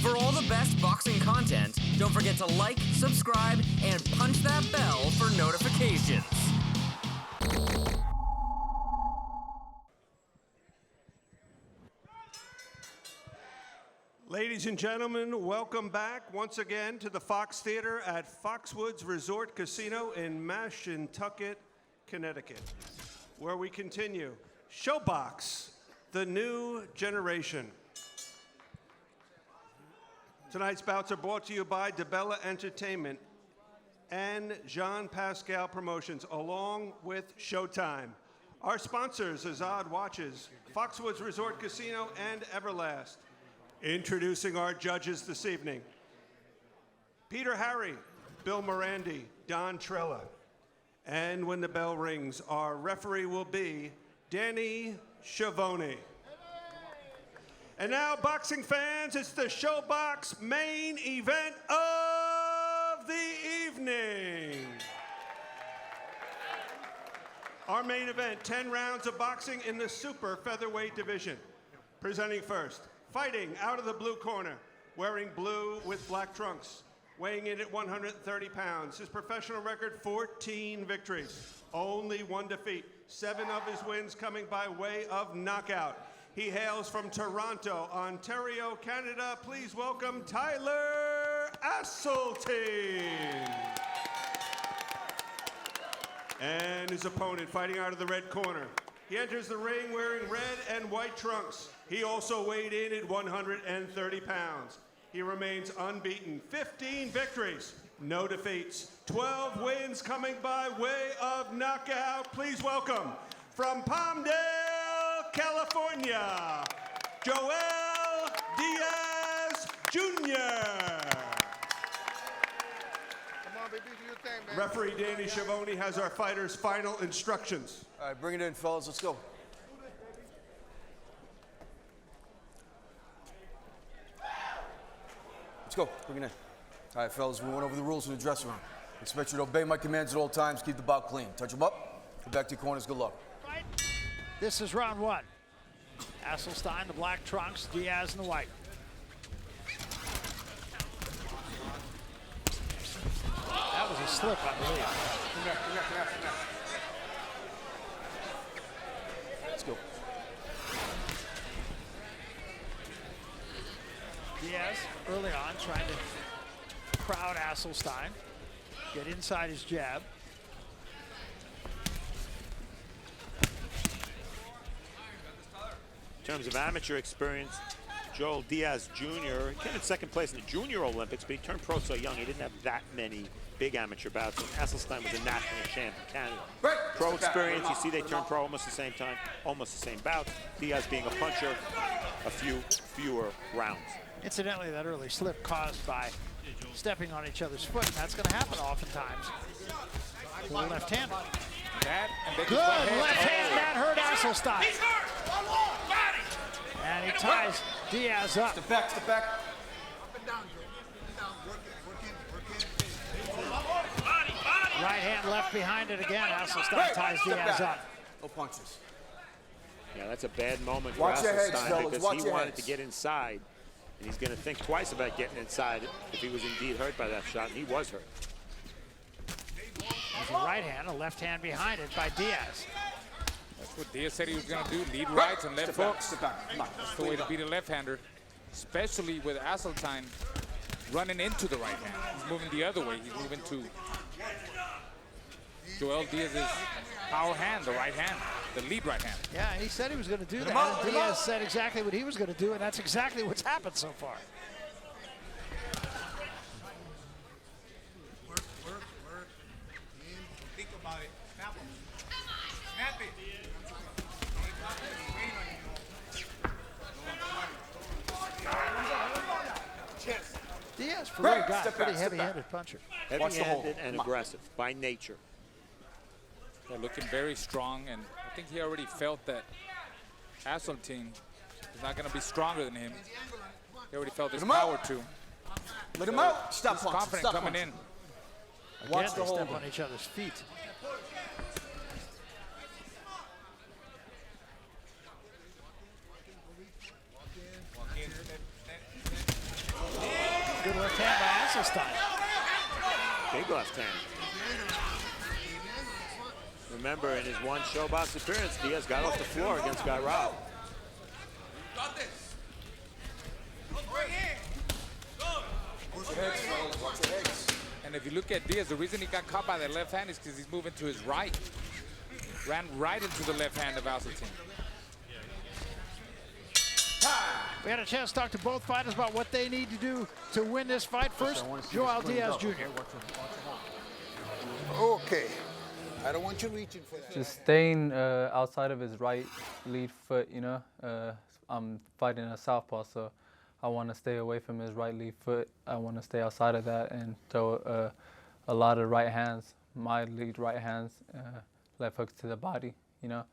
For all the best boxing content, don't forget to like, subscribe, and punch that bell for notifications. Ladies and gentlemen, welcome back once again to the Fox Theater at Foxwoods Resort Casino in Mashantucket, Connecticut, where we continue Showbox, the new generation. Tonight's bouts are brought to you by DiBella Entertainment and Jean Pascal Promotions, along with Showtime. Our sponsors, Azad Watches, Foxwoods Resort Casino, and Everlast. Introducing our judges this evening, Peter Harry, Bill Morandi, Don Trella. And when the bell rings, our referee will be Danny Schiavone. And now, boxing fans, it's the Showbox main event of the evening. Our main event, 10 rounds of boxing in the super featherweight division. Presenting first, fighting out of the blue corner, wearing blue with black trunks, weighing in at 130 pounds. His professional record, 14 victories, only 1 defeat. 7 of his wins coming by way of knockout. He hails from Toronto, Ontario, Canada. Please welcome Tyler Asselstine. And his opponent, fighting out of the red corner. He enters the ring wearing red and white trunks. He also weighed in at 130 pounds. He remains unbeaten. 15 victories, no defeats. 12 wins coming by way of knockout. Please welcome, from Palmdale, California, Joel Diaz Jr. Referee Danny Schiavone has our fighters' final instructions. All right, bring it in, fellas. Let's go. Let's go. Bring it in. All right, fellas, we went over the rules in the dressing room. Expect you to obey my commands at all times. Keep the bout clean. Touch them up. Go back to your corners. Good luck. This is round 1. Asselstine, the black trunks, Diaz in the white. That was a slip, I believe. Come here. Let's go. Diaz, early on, trying to crowd Asselstine, get inside his jab. In terms of amateur experience, Joel Diaz Jr. came in second place in the Junior Olympics, but he turned pro so young he didn't have that many big amateur bouts. And Asselstine was a national champ in Canada. Pro experience, you see they turned pro almost the same time, almost the same bouts. Diaz being a puncher, a fewer rounds. Incidentally, that early slip caused by stepping on each other's foot, and that's going to happen oftentimes. To the left-hander. Good left hand, that hurt Asselstine. And he ties Diaz up. Step back. Right hand left behind it again. Asselstine ties Diaz up. No punches. Yeah, that's a bad moment for Watch your heads, Asselstine fellas. because Watch he your wanted heads. to get inside, and he's going to think twice about getting inside if he was indeed hurt by that shot, and he was hurt. There's a right hand, a left hand behind it by Diaz. That's what Diaz said he was going to do, lead rights and left hooks. Step back. Come on. That's the way to beat a left-hander, especially with Asselstine running into the right hand. He's moving the other way. He's moving to Joel Diaz's power hand, the right hand, the lead right hand. Yeah, he said he was going to do that. And Diaz said exactly what he was going to do, and that's exactly what's happened so far. Work. Think about it. Snap it. Diaz, for a little guy, pretty heavy-handed puncher. Heavy-handed and aggressive by nature. Yeah, looking very strong, and I think he already felt that Asselstine is not going to be stronger than him. He already felt his power too. Let him out. Stop He's punching. confident Stop coming punching. in. Again, Watch the they step hold. on each other's feet. Good left hand by Asselstine. Big left hand. Remember, in his one showbox appearance, Diaz got off the floor against Guy Rao. And if you look at Diaz, the reason he got caught by that left hand is because he's moving to his right. Ran right into the left hand of Asselstine. We had a chance to talk to both fighters about what they need to do to win this fight. First, Joel Diaz Jr. Okay. I don't want you reaching for that. Just staying outside of his right lead foot, you know. I'm fighting a southpaw, so I want to stay away from his right lead foot. I want to stay outside of that and throw a lot of right hands, my lead right hands, left hooks to the body, you know.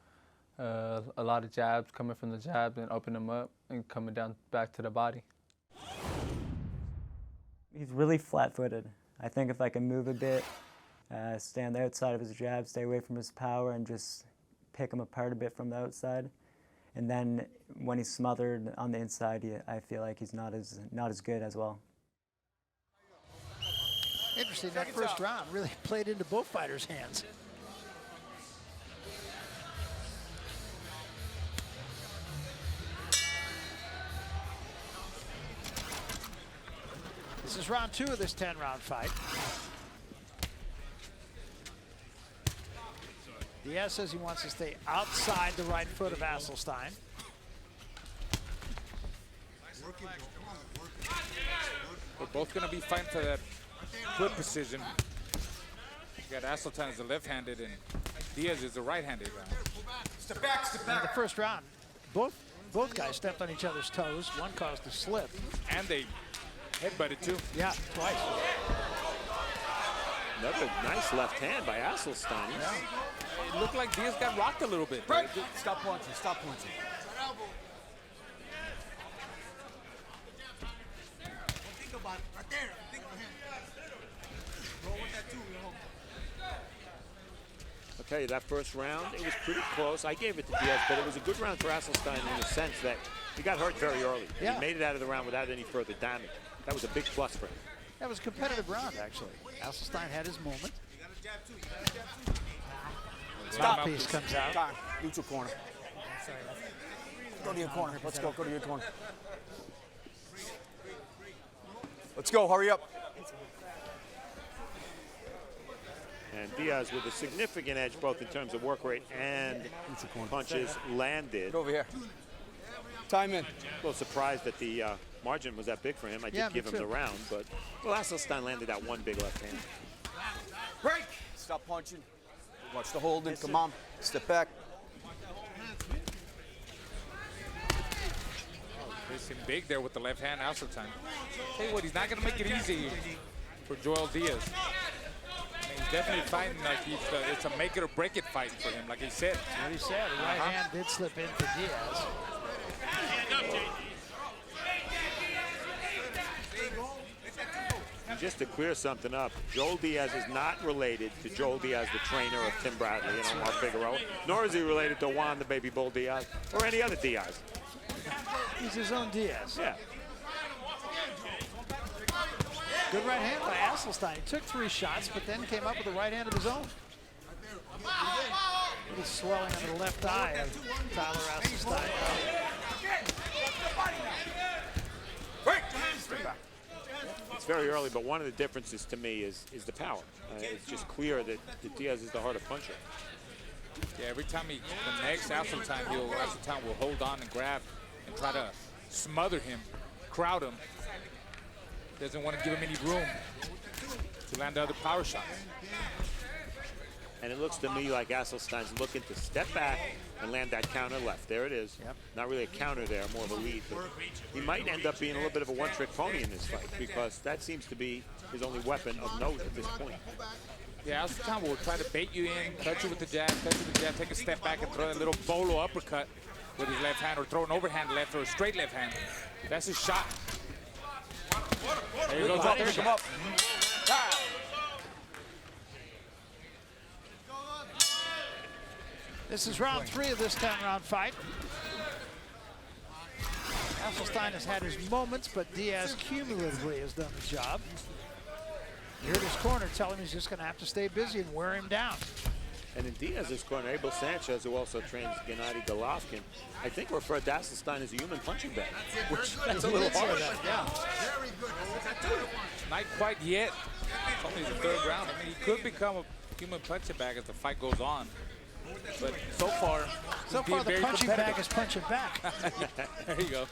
A lot of jabs coming from the jabs and open them up and coming down back to the body. He's really flat-footed. I think if I can move a bit, stay on the outside of his jab, stay away from his power, and just pick him apart a bit from the outside. And then when he's smothered on the inside, I feel like he's not as good as well. Interesting, that first round really played into both fighters' hands. This is round 2 of this 10-round fight. Diaz says he wants to stay outside the right foot of Asselstine. They're both going to be fighting for that foot precision. You got Asselstine as the left-handed and Diaz is the right-handed guy. Step back, step back. In the first round, both guys stepped on each other's toes. One caused a slip. And they headbutted too. Yeah, twice. Another nice left hand by Asselstine. Yeah. It looked like Diaz got rocked a little bit. Right. Stop punching, stop punching. Think about it. Right there. Think of him. Roll with that too, Okay, that first round, it was pretty close. I gave it to Diaz, but it was a good round for Asselstine in the sense that he got hurt very early. Yeah. He made it out of the round without any further damage. That was a big plus for him. That was a competitive round, actually. Asselstine had his moment. You got a jab too. You got a jab too. Top piece comes out. Time. Neutral corner. Go to your corner. Let's go. Go to your corner. Let's go. Hurry up. And Diaz with a significant edge both in terms of work rate and punches landed. Get over here. Time in. A little surprised that the margin was that big for him. I did Yeah, me give him too. the round, but well, Asselstine landed that one big left hand. Break. Stop punching. Watch the holding. Come on. Step back. Missing big there with the left hand, Asselstine. Tell you what, he's not going to make it easy for Joel Diaz. I mean, he's definitely fighting like it's a make it or break it fight for him, like he said. What he said, the right hand did slip in for Diaz. And just to clear something up, Joel Diaz is not related to Joel Diaz, the trainer of Tim Bradley and Omar Figueroa, nor is he related to Juan the Baby Bull Diaz or any other Diaz. He's his own Diaz. Yeah. Good right hand by Asselstine. He took 3 shots, but then came up with a right hand of his own. A little swelling on the left eye of Tyler Asselstine. It's very early, but one of the differences to me is the power. It's just clear that Diaz is the harder puncher. Yeah, every time he connects Asselstine, Asselstine will hold on and grab and try to smother him, crowd him. Doesn't want to give him any room to land the other power shots. And it looks to me like Asselstein's looking to step back and land that counter left. There it is. Yep. Not really a counter there, more of a lead. But he might end up being a little bit of a one-trick pony in this fight because that seems to be his only weapon of note at this point. Yeah, Asselstine will try to bait you in, touch you with the jab, take a step back and throw a little bolo uppercut with his left hand or throw an overhand left or a straight left hand. That's his shot. There he goes up there. Pick him up. This is round 3 of this 10-round fight. Asselstine Asselstine has had his moments, but Diaz cumulatively has done the job. You heard his corner tell him he's just going to have to stay busy and wear him down. And in Diaz's corner, Abel Sanchez, who also trains Gennady Golovkin, I think referred to Asselstine as a human punching bag, which that's a little harsh. Yeah. Not quite yet. It's only the third round. I mean, he could become a human punching bag as the fight goes on. But so far the punching bag is punching back. There you go.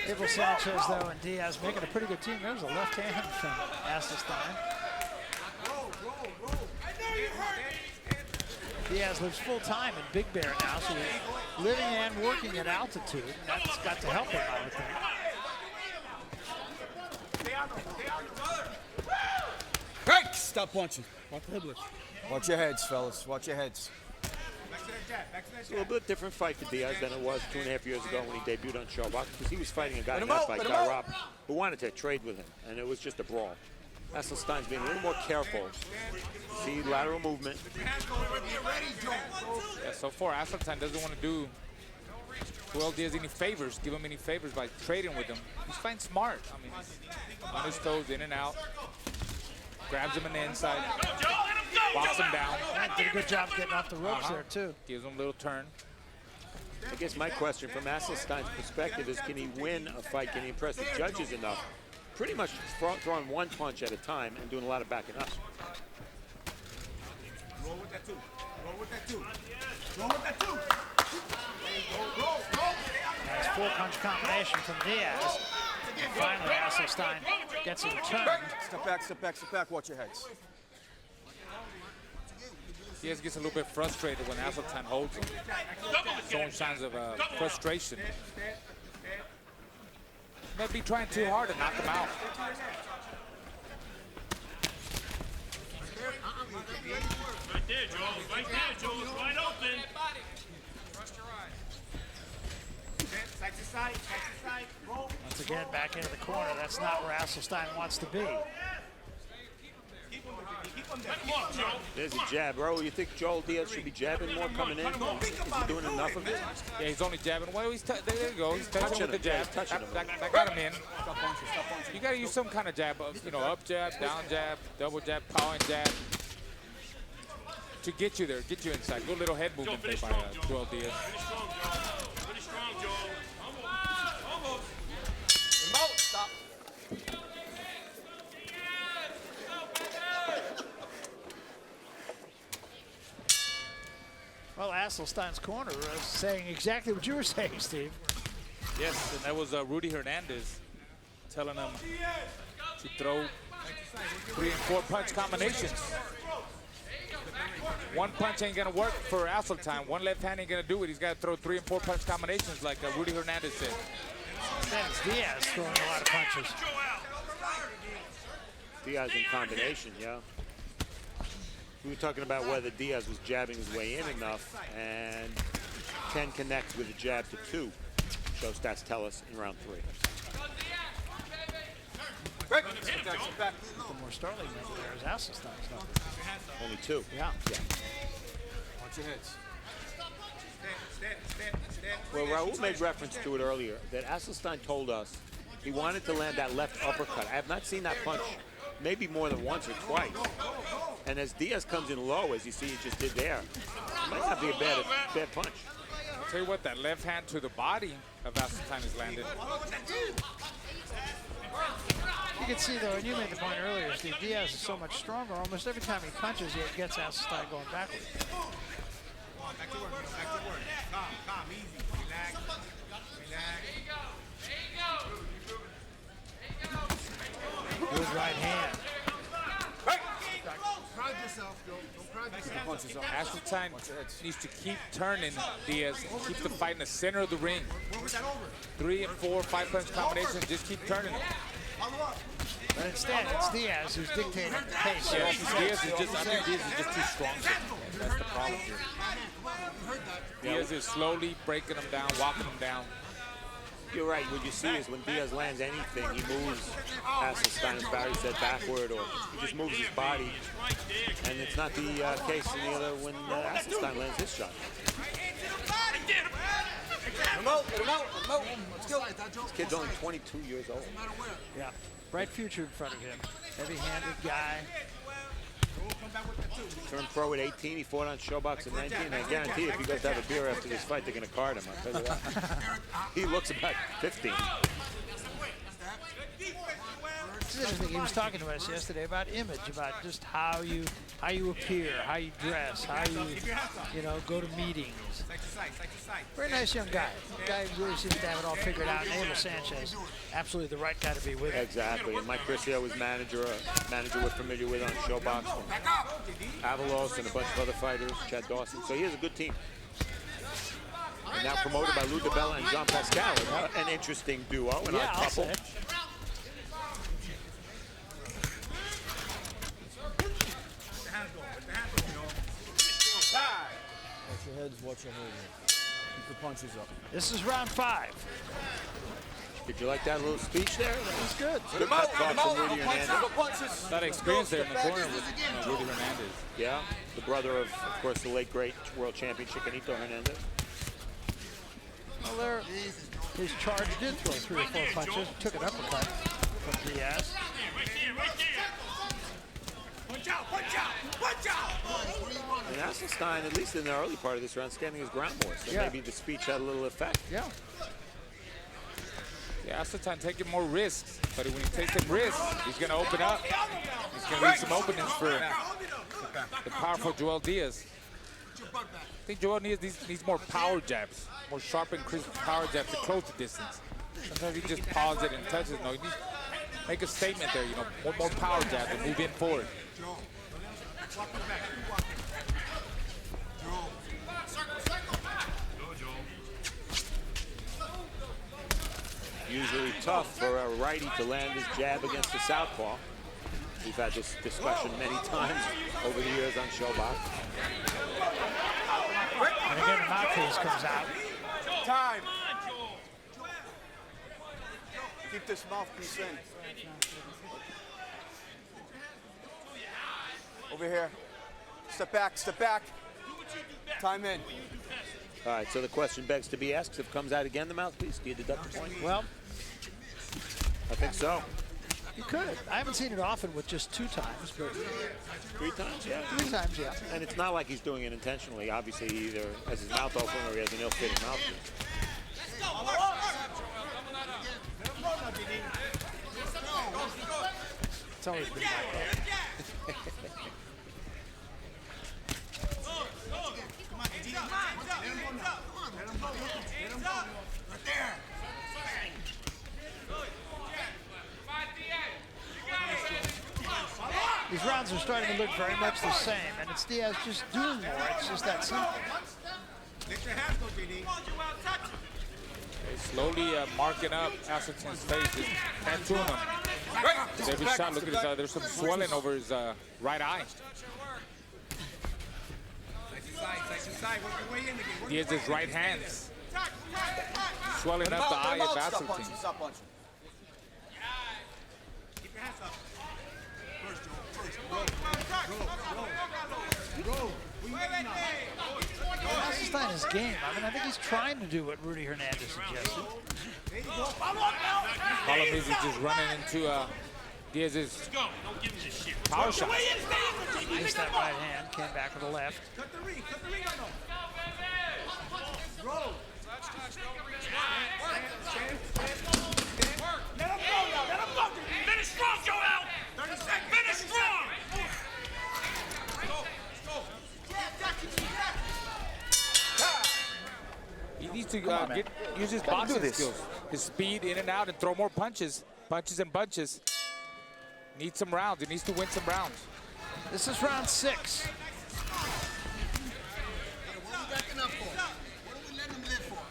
Abel Sanchez, though, and Diaz making a pretty good team. There's a left hand from Asselstine. Diaz lives full time in Big Bear now, so he's living and working at altitude. That's got to help him, I would think. Break! Stop punching. Watch your heads, fellas. Watch your heads. It's a little bit different fight for Diaz than it was 2.5 years ago when he debuted on Showbox, because he was fighting a guy in that fight, Guy Robb, who wanted to trade with him, and it was just a brawl. Asselstine's being a little more careful. See lateral movement. Yeah, so far, Asselstine doesn't want to do Joel Diaz any favors, give him any favors by trading with him. He's fighting smart. I mean, on his toes, in and out. Grabs him in the inside. Walks him down. Did a good job getting off the ropes there, too. Gives him a little turn. I guess my question from Asselstine's perspective is, can he win a fight? Can he impress the judges enough? Pretty much throwing one punch at a time and doing a lot of backing up. Roll with that too. Roll with that too. Roll with that too. Nice four-punch combination from Diaz. And finally, Asselstine gets him turned. Step back, step back, step back. Watch your heads. Diaz gets a little bit frustrated when Asselstine holds him, showing signs of frustration. Might be trying too hard to knock him out. Right there, Joel. Right there, Joel. It's wide open. Side to side, side to side. Roll. Once again, back into the corner. That's not where Asselstine wants to be. There's a jab, bro. You think Joel Diaz should be jabbing more coming in? Is he doing enough of it? Yeah, he's only jabbing. Well, there you go. He's touching with the jab. That got him in. You got to use some kind of jab, you know, up jab, down jab, double jab, powering jab, to get you there, get you inside. Good little head movement there by Joel Diaz. Pretty strong, Joel. Almost. Stop. Well, Asselstine's corner is saying exactly what you were saying, Steve. Yes, and that was Rudy Hernandez telling him to throw 3 and 4 punch combinations. One punch ain't gonna work for Asselstine. One left hand ain't gonna do it. He's got to throw 3 and 4 punch combinations, like Rudy Hernandez said. That's Diaz throwing a lot of punches. Diaz in combination, yeah. We were talking about whether Diaz was jabbing his way in enough and can connect with a jab to 2. Show stats tell us in round 3. Break. Step back, step back. The more startling number there is Asselstine's number. Only 2. Yeah. Watch your heads. Well, Raul made reference to it earlier, that Asselstine told us he wanted to land that left uppercut. I have not seen that punch maybe more than once or twice. And as Diaz comes in low, as you see he just did there, it might not be a bad punch. I'll tell you what, that left hand to the body of Asselstine has landed. You can see, though, and you made the point earlier, Steve, Diaz is so much stronger. Almost every time he punches, it gets Asselstine going backwards. Back to work, back to work. Calm, easy. Relax. Relax. Good right hand. Crowd yourself, Joe. Don't crowd yourself. Asselstine needs to keep turning Diaz, keep the fight in the center of the ring. 3 and 4, 5 punch combinations, just keep turning them. But instead, it's Diaz who's dictating the pace. Yeah, Diaz is just too strong for him. That's the problem here. Diaz is slowly breaking him down, walking him down. You're right. What you see is when Diaz lands anything, he moves Asselstine, as Barry said, backward, or he just moves his body. And it's not the case in the other when Asselstine lands his shot. Get him out, let's go. This kid's only 22 years old. Yeah, bright future in front of him. Heavy-handed guy. Turned pro at 18. He fought on Showbox at 19. And I guarantee you, if he goes to have a beer after this fight, they're going to card him. I'll tell you that. He looks about 15. It's interesting. He was talking to us yesterday about image, about just how you appear, how you dress, how you go to meetings. Very nice young guy. The guy really seems to have it all figured out. Abel Sanchez, absolutely the right guy to be with him. Exactly. And Mike Cricio was manager we're familiar with on Showbox. Avalos and a bunch of other fighters, Chad Dawson. So he has a good team. And now promoted by Lou DiBella and John Pascal. An interesting duo, an odd couple. Watch your heads, watch your heads. Keep the punches up. This is round 5. Did you like that little speech there? That was good. Good talk from Rudy Hernandez. That experience there in the corner with Rudy Hernandez. Yeah, the brother of course, the late great world champion Chiquinito Hernandez. Well, there, his charge did throw 3 or 4 punches. Took an uppercut from Diaz. Punch out, punch out, punch out! And Asselstine, at least in the early part of this round, standing his ground more. So maybe the speech had a little effect. Yeah. Yeah, Asselstine taking more risks, but when he takes some risks, he's going to open up. He's going to leave some openings for the powerful Joel Diaz. I think Joel needs more power jabs, more sharp and crisp power jabs to close the distance. Sometimes he just pauses it and touches it. No, he needs to make a statement there, one more power jab and move in forward. Usually tough for a righty to land his jab against the southpaw. We've had this discussion many times over the years on Showbox. And again, the mouthpiece comes out. Time. Keep this mouthpiece in. Over here. Step back, step back. Time in. All right, so the question begs to be asked, if it comes out again, the mouthpiece, do you deduct the point? Well, I think so. you could. I haven't seen it often with just 2 times, but 3 times, yeah. 3 times, yeah. And it's not like he's doing it intentionally. Obviously, he either has his mouth open or he has an ill-fitting mouthpiece. It's always been like that. These rounds are starting to look very much the same, and it's Diaz just doing more. It's just that simple. He's slowly marking up Asselstine's face, tattooing him. With every shot, look at his eye. There's some swelling over his right eye. Diaz's right hands swelling up the eye of Asselstine. Stop punching. Keep your hands up. Asselstine is game. I think he's trying to do what Rudy Hernandez suggested. Problem is he's just running into Diaz's power shot. Missed that right hand, came back with the left. Cut the ring on them. Let him go now, let him go. Finish strong, Joel! 30 seconds. Finish strong! He needs to use his boxing skills, his speed in and out, and throw more punches and bunches. Needs some rounds. He needs to win some rounds. This is round 6. What are we backing up for? What are we letting him live for?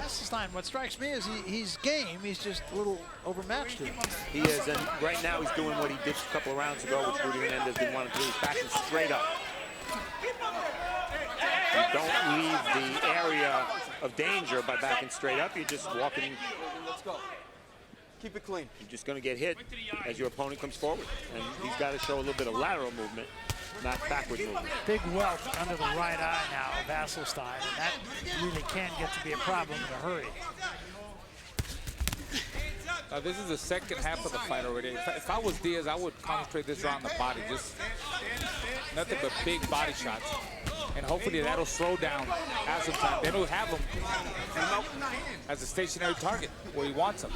Asselstine, what strikes me is he's game. He's just a little overmatched him. He is, and right now he's doing what he did a couple of rounds ago, which Rudy Hernandez didn't want him to do. He's backing straight up. You don't leave the area of danger by backing straight up. You're just walking. Let's go. Keep it clean. You're just going to get hit as your opponent comes forward. And he's got to show a little bit of lateral movement, not backward movement. Big welt under the right eye now of Asselstine, and that really can get to be a problem in a hurry. This is the second half of the fight already. If I was Diaz, I would concentrate this around the body. Just nothing but big body shots. And hopefully that'll slow down Asselstine. Then he'll have him as a stationary target where he wants him.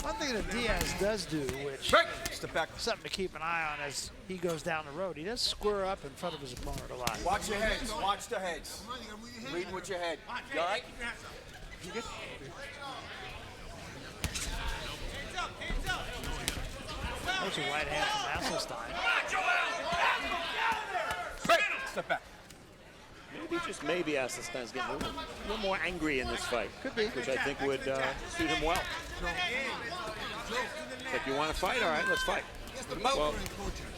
One thing that Diaz does do, which Step back. is something to keep an eye on as he goes down the road, he does square up in front of his opponent a lot. Watch your heads. Watch the heads. Leading with your head. You all right? You good? There's a right hand from Asselstine. Step back. Maybe, just maybe, Asselstine's getting a little more angry in this fight. Could be. Which I think would suit him well. If you want to fight, all right, let's fight. Well,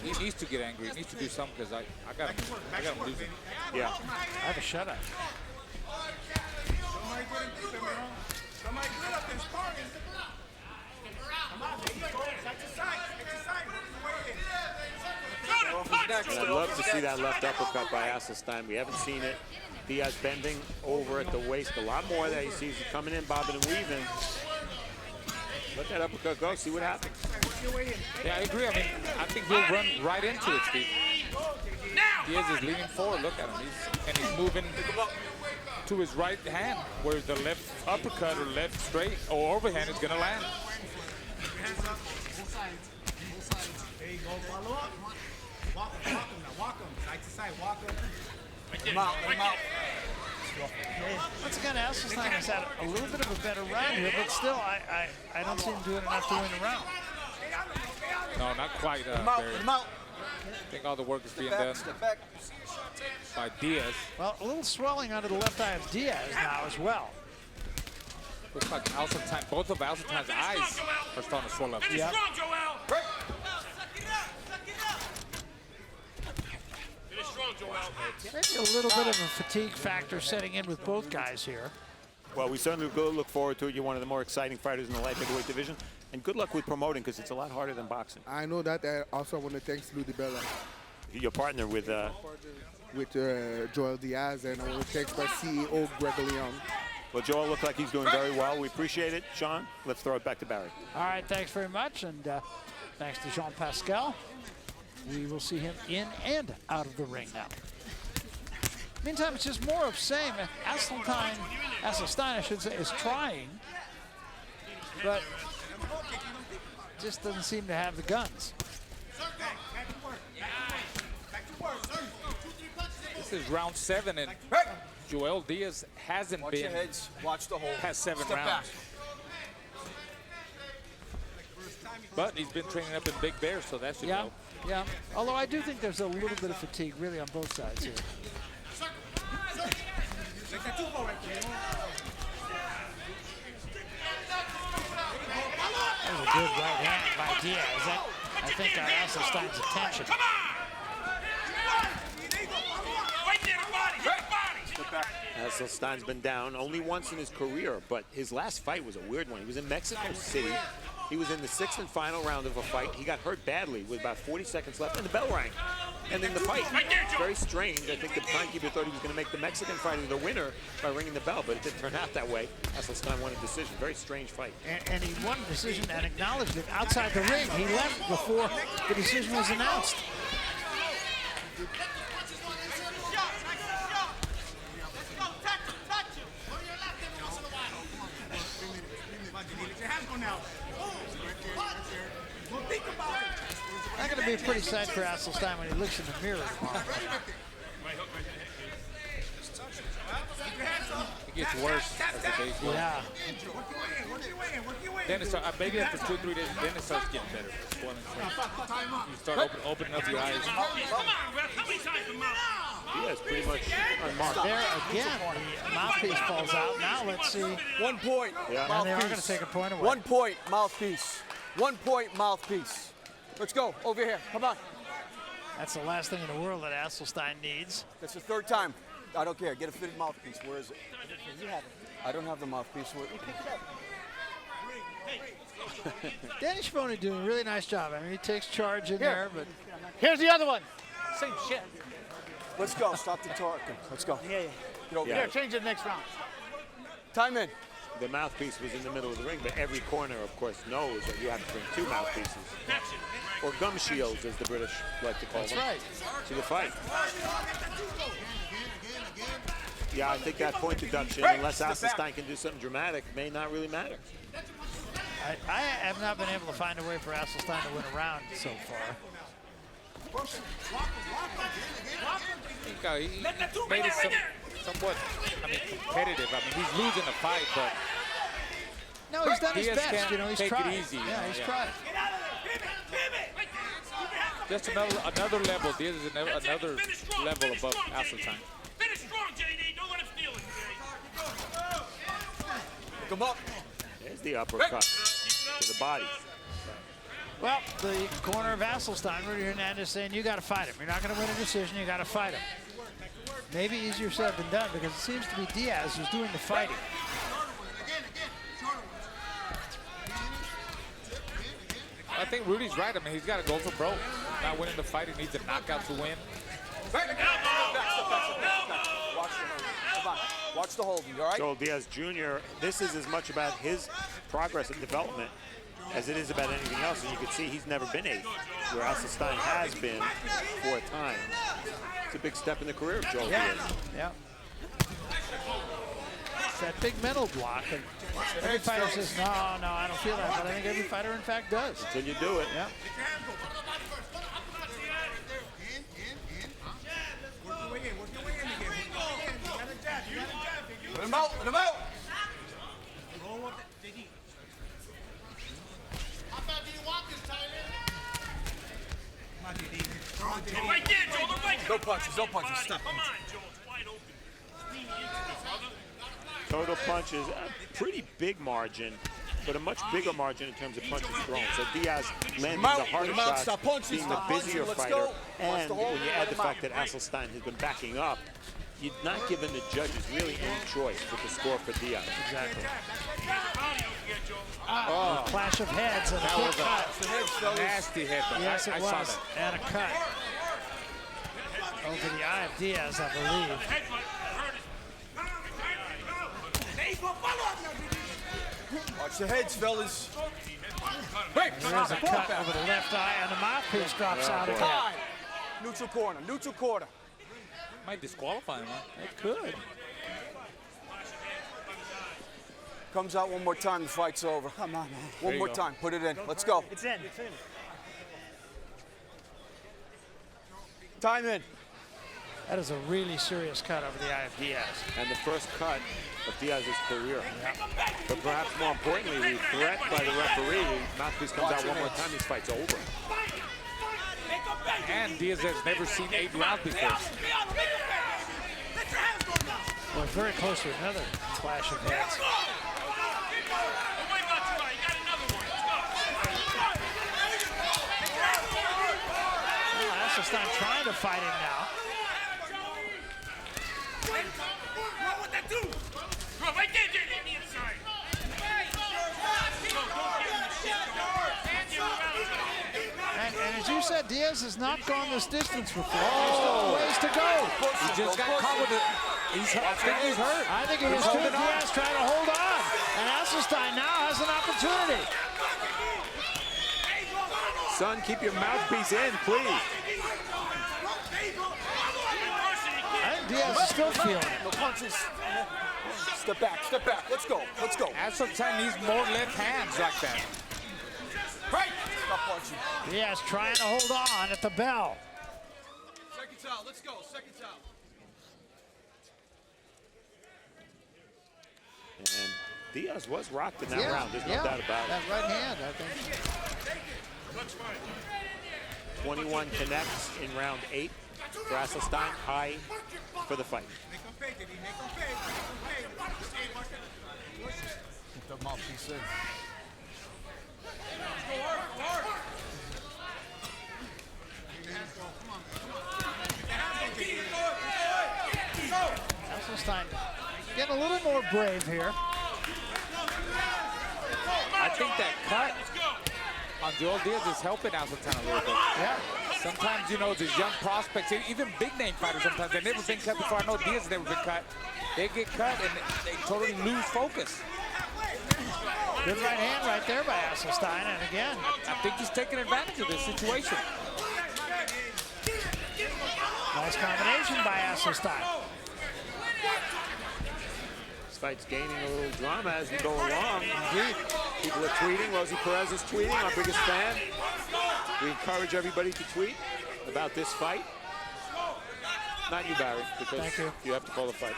he needs to get angry. He needs to do something because I got him losing. Yeah. I have a shutout. And I'd love to see that left uppercut by Asselstine. We haven't seen it. Diaz bending over at the waist a lot more there. He sees it coming in, bobbing and weaving. Let that uppercut go, see what happens. Yeah, I agree. I mean, I think he'll run right into it, Steve. Diaz is leaning forward. Look at him. He's moving to his right hand, where the left uppercut or left straight or overhand is going to land. There you go. Follow up. Walk him now. Walk him. Side to side. Walk him. Come out. Come out. Once again, Asselstine has had a little bit of a better round here, but still, I don't see him doing enough to win the round. No, not quite. Come out. Barry. Come out. I think all the work is being done Step back. by Diaz. Well, a little swelling under the left eye of Diaz now as well. Looks like Asselstine, both of Asselstine's eyes are starting to swell up. Yep. Maybe a little bit of a fatigue factor setting in with both guys here. Well, we certainly look forward to it. You're one of the more exciting fighters in the light heavyweight division. And good luck with promoting, because it's a lot harder than boxing. I know that. I also want to thank DiBella. Your partner with Joel Diaz, and I want to thank my CEO, Greg Leon. Well, Joel looked like he's doing very well. We appreciate it. Sean, let's throw it back to Barry. All right, thanks very much, and thanks to Jean Pascal. We will see him in and out of the ring now. Meantime, it's just more of same. Asselstine, I should say, is trying, but just doesn't seem to have the guns. This is round 7, and Joel Diaz hasn't Watch been. your heads. Watch the hole. Has 7 Step rounds. back. But he's been training up in Big Bear, so that should help. Yeah. Although I do think there's a little bit of fatigue really on both sides here. That was a good right hand by Diaz. That, I think, got Asselstine's attention. Asselstine's been down only once in his career, but his last fight was a weird one. He was in Mexico City. He was in the 6th and final round of a fight. He got hurt badly with about 40 seconds left, and the bell rang. And then the fight, very strange. I think the timekeeper thought he was going to make the Mexican fighter the winner by ringing the bell, but it didn't turn out that way. Asselstine won a decision. Very strange fight. And he won a decision and acknowledged it outside the ring. He left before the decision was announced. Not going to be a pretty sight for Asselstine when he looks in the mirror tomorrow. It gets worse as the days go. Yeah. Then it starts, maybe after 2 or 3 days, then it starts getting better. You start opening up your eyes. Diaz pretty much unmarked. There again, the mouthpiece falls out. Now let's see. 1 point. Yeah. And they are going to take a point away. 1 point, mouthpiece. 1 point, mouthpiece. Let's go. Over here. Come on. That's the last thing in the world that Asselstine needs. That's the third time. I don't care. Get a fitted mouthpiece. Where is it? You have it. I don't have the mouthpiece. Where? Danny Schiavone doing a really nice job. I mean, he takes charge in there, but here's the other one. Same shit. Let's go. Stop the talking. Let's go. Yeah. Get over Here, change it next round. Time in. The mouthpiece was in the middle of the ring, but every corner, of course, knows that you have to bring 2 mouthpieces. Or gum shields, as the British like to call them. That's right. To the fight. Yeah, I think that point deduction, unless Asselstine can do something dramatic, may not really matter. I have not been able to find a way for Asselstine to win a round so far. He made it somewhat, competitive. I mean, he's losing the fight, but no, he's done his Diaz best. You know, he's take tried. it easy. Yeah, he's tried. Just another level. Diaz is another level above Asselstine. Finish strong, JD. Don't let him steal it. Come up. There's the uppercut to the body. Well, the corner of Asselstine, Rudy Hernandez saying you got to fight him. You're not going to win a decision. You got to fight him. Maybe easier said than done because it seems to be Diaz who's doing the fighting. I think Rudy's right. I mean, he's got to go for broke. Not winning the fight, he needs a knockout to win. Watch the hold. You all right? Joel Diaz Jr., this is as much about his progress and development as it is about anything else. And you can see he's never been 8th, where Asselstine has been 4 times. It's a big step in the career of Joel Diaz. Yeah. It's that big mental block. And every fighter says, no, I don't feel that. But I think every fighter, in fact, does. Until you do it. Yeah. Let him out. Let him out. Right there, Joel. Right there. No punches. No punches. Stop. Come on, Joel. It's wide open. Lean into this, brother. Total punches, a pretty big margin, but a much bigger margin in terms of punches thrown. So Diaz landing the harder shots, being the busier fighter, and when you add the fact that Asselstine has been backing up, you're not giving the judges really any choice with the score for Diaz. Exactly. Oh. Clash of heads and That a was cut. a nasty hit. Yes, it I was. saw that. And a cut. Over the eye of Diaz, I believe. Watch the heads, fellas. There's a cut over the left eye, and the mouthpiece drops out again. Neutral corner. Neutral corner. Might disqualify him, huh? It could. Comes out one more time, the fight's over. Come on, man. One more time, put it in. Let's go. It's in. It's in. Time in. That is a really serious cut over the eye of Diaz. And the first cut of Diaz's career. But perhaps more importantly, the threat by the referee, mouthpiece comes out one more time, this fight's over. And Diaz has never seen 8 rounds before. Well, very close to another clash of heads. Asselstine trying to fight him now. What that do? Right there, JD, on the inside. And as you said, Diaz has not gone this distance before. There's still ways to go. He just got caught with it. I think he's hurt. I think it was too Diaz trying to hold on. And Asselstine now has an opportunity. Son, keep your mouthpiece in, please. I think Diaz is still feeling it. No punches. Step back. Step back. Let's go. Let's go. Asselstine needs more left hands like that. Right. Stop punching. Diaz trying to hold on at the bell. Second towel. Let's go. Second towel. And Diaz was rocked in that round. There's no doubt about it. That right hand, I think. 21 connects in round 8 for Asselstine, high for the fight. Keep the mouthpiece in. Asselstine getting a little more brave here. I think that cut on Joel Diaz is helping Asselstine a little bit. Yeah. Sometimes, you know, these young prospects, even big name fighters sometimes, they've never been cut before. I know Diaz has never been cut. They get cut and they totally lose focus. Good right hand right there by Asselstine, and again, I think he's taking advantage of this situation. Nice combination by Asselstine. This fight's gaining a little drama as we go along. Indeed. People are tweeting. Rosie Perez is tweeting, our biggest fan. We encourage everybody to tweet about this fight. Not you, Barry, because Thank you. You have to call the fight.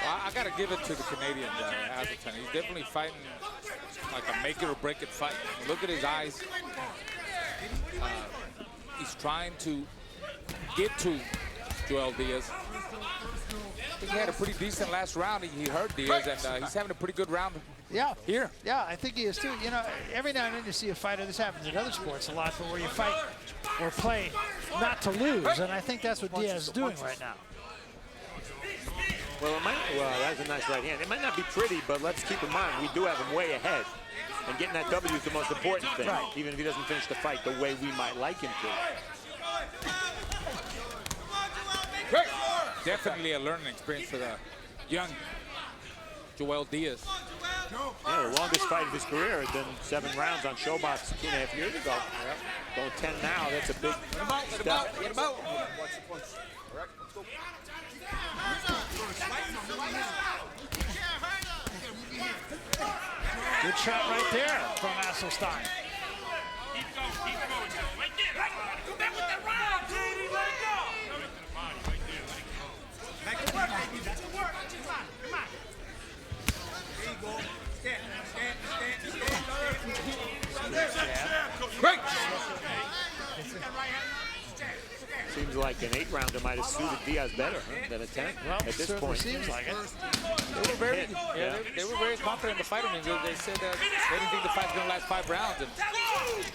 Well, I got to give it to the Canadian guy, Asselstine. He's definitely fighting like a make it or break it fight. Look at his eyes. He's trying to get to Joel Diaz. I think he had a pretty decent last round. He hurt Diaz, and he's having a pretty good round here. Yeah, I think he is too. You know, every now and then you see a fighter, this happens in other sports a lot, but where you fight or play not to lose, and I think that's what Diaz is doing right now. Well, that's a nice right hand. It might not be pretty, but let's keep in mind, we do have him way ahead. And getting that W is the most important thing, even if he doesn't finish the fight the way we might like him to. Great. Definitely a learning experience for the young Joel Diaz. Yeah, the longest fight of his career had been 7 rounds on Showbox 2.5 years ago. Yep. Going 10 now, that's a big step. Get him out. Watch the punch. All right, let's go. Good shot right there from Asselstine. Keep going. Right there. Go back with that round, dude. Let it go. Back to work, baby. Back to work. Come on. There you go. Stand. Great. Seems like an 8-rounder might have suited Diaz better than a 10 well, at this point. Seems like it. They were very, they were very confident in the fight. I mean, they said that they didn't think the fight's going to last 5 rounds, and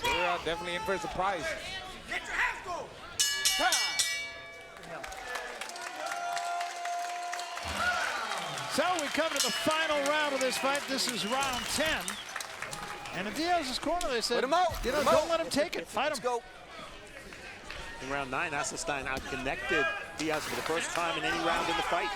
they were definitely in for a surprise. Let your hands go. So we come to the final round of this fight. This is round 10. And in Diaz's corner, they said, don't let him take it. Fight him. Let's go. In round 9, Asselstine out-connected Diaz for the first time in any round in the fight.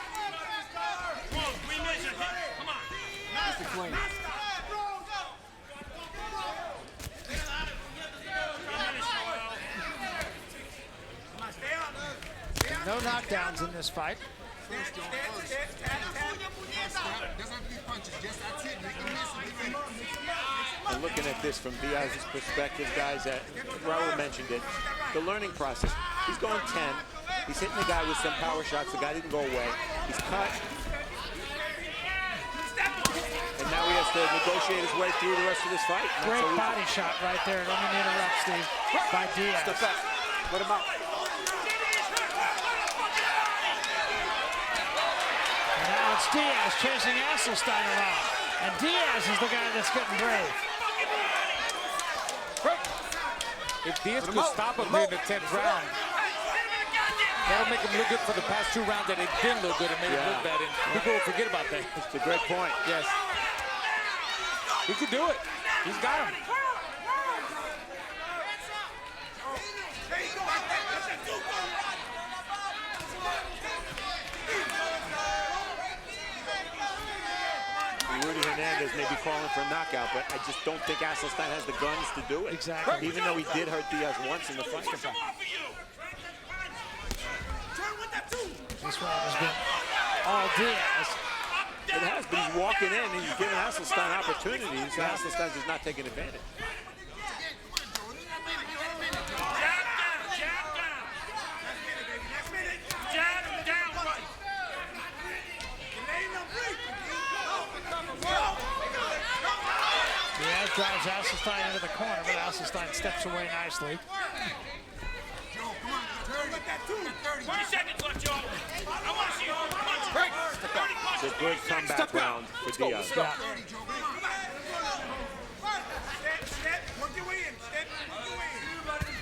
No knockdowns in this fight. And looking at this from Diaz's perspective, guys, Raul mentioned it, the learning process. He's going 10. He's hitting the guy with some power shots. The guy didn't go away. He's cut. And now he has to negotiate his way through the rest of this fight. Great body shot right there. Let me interrupt, Steve. By Diaz. Step back. Let him out. And now it's Diaz chasing Asselstine around. And Diaz is the guy that's getting brave. If Diaz could stop him in the 10th round, that'll make him look good for the past 2 rounds that it didn't look good and made him look bad. And people will forget about that. It's a great point. Yes. He could do it. He's got him. Rudy Hernandez may be calling for a knockout, but I just don't think Asselstine has the guns to do it. Exactly. Even though he did hurt Diaz once in the fight. This one has been all Diaz. It has, but he's walking in and he's giving Asselstine opportunities. Asselstine is not taking advantage. Diaz drives Asselstine into the corner, but Asselstine steps away nicely. 20 seconds left, y'all. I want to see you punch. It's a good comeback round for Diaz. Step, work your way in. Step, work your way in.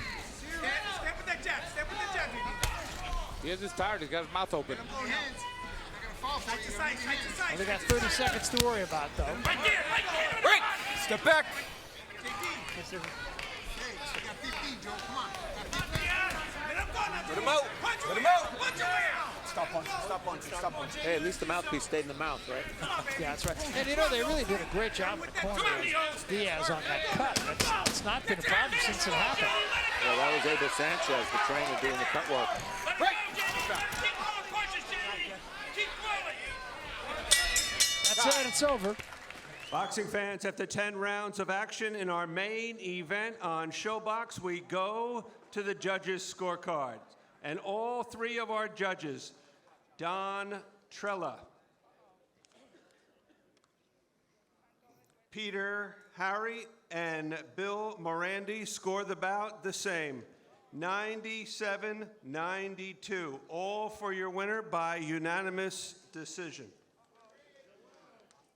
Diaz is tired. He's got his mouth open. Well, they got 30 seconds to worry about, though. Break! Step back! Put him out! Put him out! Stop punching, stop punching, stop punching. Hey, at least the mouthpiece stayed in the mouth, right? Yeah, that's right. And you know, they really did a great job in the corner of Diaz on that cut. It's not been a problem since it happened. Well, that was Abel Sanchez, the trainer, doing the cut work. Break! That's it, it's over. Boxing fans, after 10 rounds of action in our main event on Showbox, we go to the judges' scorecard. And all three of our judges, Don Trella, Peter Harry, and Bill Morandi, score the bout the same, 97-92, all for your winner by unanimous decision.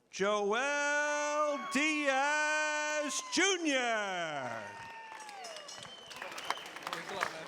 Joel Diaz Jr. Thanks a lot, man.